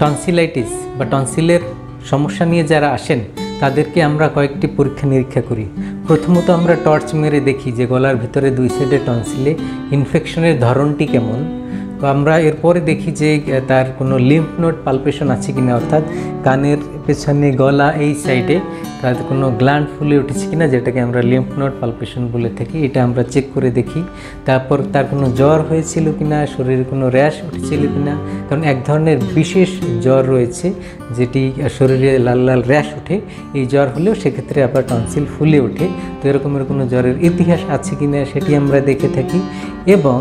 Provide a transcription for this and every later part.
Tonsillitis বা টনসিলের সমস্যা নিয়ে যারা আসেন তাদেরকে আমরা কয়েকটি পরীক্ষা নিরীক্ষা করি। প্রথমত আমরা টর্চ মেরে দেখি যে গলার ভিতরে দুই সাইডে টনসিলে ইনফেকশনের ধরনটি কেমন। তো আমরা এরপরে দেখি যে তার কোনো লিম্ফ নোড পালপেশন আছে কিনা, অর্থাৎ কানের পেছনে গলা এই সাইডে তার কোনো গ্ল্যান্ড ফুলে উঠেছে কিনা, যেটাকে আমরা লিম্ফ নোড পালপেশন বলে থাকি। এটা আমরা চেক করে দেখি। তারপর তার কোনো জ্বর হয়েছিল কিনা, শরীরে কোনো র্যাশ উঠেছিল কিনা, কারণ এক ধরনের বিশেষ জ্বর রয়েছে যেটি শরীরে লাল লাল র্যাশ ওঠে। এই জ্বর হলেও সেক্ষেত্রে আবার টনসিল ফুলে ওঠে। তো এরকমের কোনো জ্বরের ইতিহাস আছে কিনা সেটি আমরা দেখে থাকি। এবং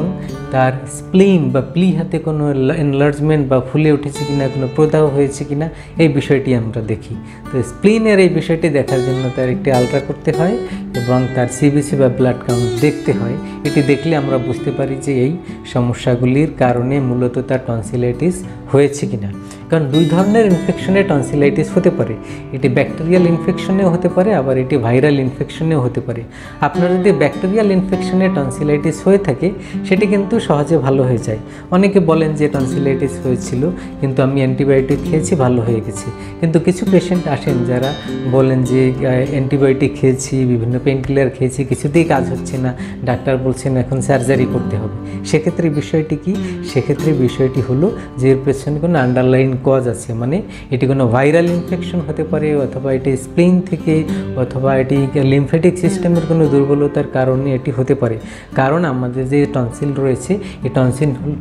তার স্প্লিন বা প্লিহাতে কোনো এনলার্জমেন্ট বা ফুলে উঠেছে কিনা, কোনো প্রদাহ হয়েছে কিনা, এই বিষয়টি আমরা দেখি। তো স্প্লিনের এই বিষয়টি দেখার জন্য তার একটি আলট্রা করতে হয় এবং তার সিবিসি বা ব্লাড কাউন্ট দেখতে হয়। এটি দেখলে আমরা বুঝতে পারি যে এই সমস্যাগুলির কারণে মূলত তার টনসিলাইটিস হয়েছে কিনা। কারণ দুই ধরনের ইনফেকশনে টনসিলাইটিস হতে পারে। এটি ব্যাকটেরিয়াল ইনফেকশনেও হতে পারে, আবার এটি ভাইরাল ইনফেকশনেও হতে পারে। আপনার যদি ব্যাকটেরিয়াল ইনফেকশনে টনসিলাইটিস হয়ে থাকে সেটি কিন্তু সহজে ভালো হয়ে যায়। অনেকে বলেন যে টনসিলাইটিস হয়েছিল কিন্তু আমি অ্যান্টিবায়োটিক খেয়েছি, ভালো হয়ে গেছে। কিন্তু কিছু পেশেন্ট আসেন যারা বলেন যে অ্যান্টিবায়োটিক খেয়েছি, বিভিন্ন পেনকিলার খেয়েছি, কিছুতেই কাজ হচ্ছে না, ডাক্তার বলছেন এখন সার্জারি করতে হবে। সেক্ষেত্রে বিষয়টি কি? সেক্ষেত্রে বিষয়টি হলো যে এর পেছনে কোনো আন্ডারলাইন কজ আছে, মানে এটি কোনো ভাইরাল ইনফেকশন হতে পারে, অথবা এটি স্প্লিন থেকে, অথবা এটি লিম্ফ্যাটিক সিস্টেমের কোনো দুর্বলতার কারণে এটি হতে পারে। কারণ আমাদের যে টনসিল রয়েছে, এই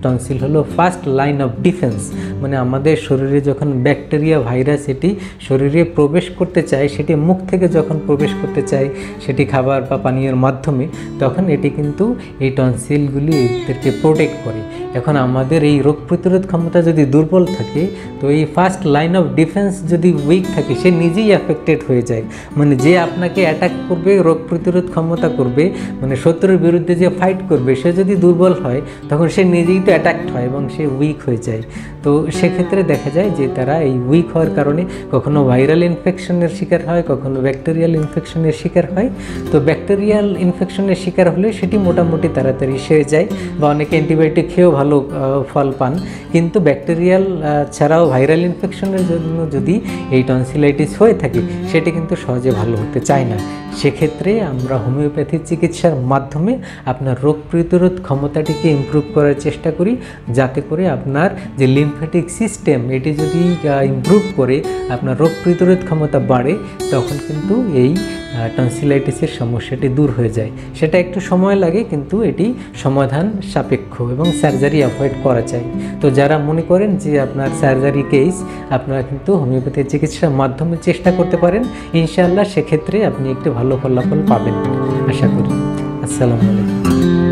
টনসিল হলো ফার্স্ট লাইন অফ ডিফেন্স। মানে আমাদের শরীরে যখন ব্যাকটেরিয়া ভাইরাস এটি শরীরে প্রবেশ করতে চায়, সেটি মুখ থেকে যখন প্রবেশ করতে চায়, সেটি খাবার বা পানীয়ের মাধ্যমে, তখন এটি কিন্তু এই টনসিলগুলি এদেরকে প্রোটেক্ট করে। এখন আমাদের এই রোগ প্রতিরোধ ক্ষমতা যদি দুর্বল থাকে, তো এই ফার্স্ট লাইন অফ ডিফেন্স যদি উইক থাকে, সে নিজেই অ্যাফেক্টেড হয়ে যায়। মানে যে আপনাকে অ্যাটাক করবে, রোগ প্রতিরোধ ক্ষমতা করবে, মানে শত্রুর বিরুদ্ধে যে ফাইট করবে, সে যদি দুর্বল হয় তখন সে নিজেই তো অ্যাটাকড হয় এবং সে উইক হয়ে যায়। তো সেক্ষেত্রে দেখা যায় যে তারা এই উইক হওয়ার কারণে কখনো ভাইরাল ইনফেকশনের শিকার হয়, কখনো ব্যাকটেরিয়াল ইনফেকশনের শিকার হয়। তো ব্যাকটেরিয়াল ইনফেকশনের শিকার হলে সেটি মোটামুটি তাড়াতাড়ি সেরে যায় বা অনেকে অ্যান্টিবায়োটিক খেয়েও ভালো ফল পান। কিন্তু ব্যাকটেরিয়াল ছাড়াও ভাইরাল ইনফেকশনের জন্য যদি এই টনসিলাইটিস হয়ে থাকে, সেটি কিন্তু সহজে ভালো হতে চায় না। সেক্ষেত্রে আমরা হোমিওপ্যাথি চিকিৎসার মাধ্যমে আপনার রোগ প্রতিরোধ ক্ষমতাটিকে ইমপ্রুভ করার চেষ্টা করি, যাতে করে আপনার যে লিম্ফ্যাটিক সিস্টেম এটি যদি ইমপ্রুভ করে আপনার রোগ প্রতিরোধ ক্ষমতা বাড়ে, তখন কিন্তু এই টনসিলাইটিসের সমস্যাটি দূর হয়ে যায়। সেটা একটু সময় লাগে, কিন্তু এটি সমাধান সাপেক্ষ এবং সার্জারি অ্যাভয়েড করা যায়। তো যারা মনে করেন যে আপনার সার্জারি কেস, আপনারা কিন্তু হোমিওপ্যাথি চিকিৎসার মাধ্যমে চেষ্টা করতে পারেন। ইনশাআল্লাহ সেক্ষেত্রে আপনি একটু ভালো ফলাফল পাবেন আশা করি। আসসালামু আলাইকুম।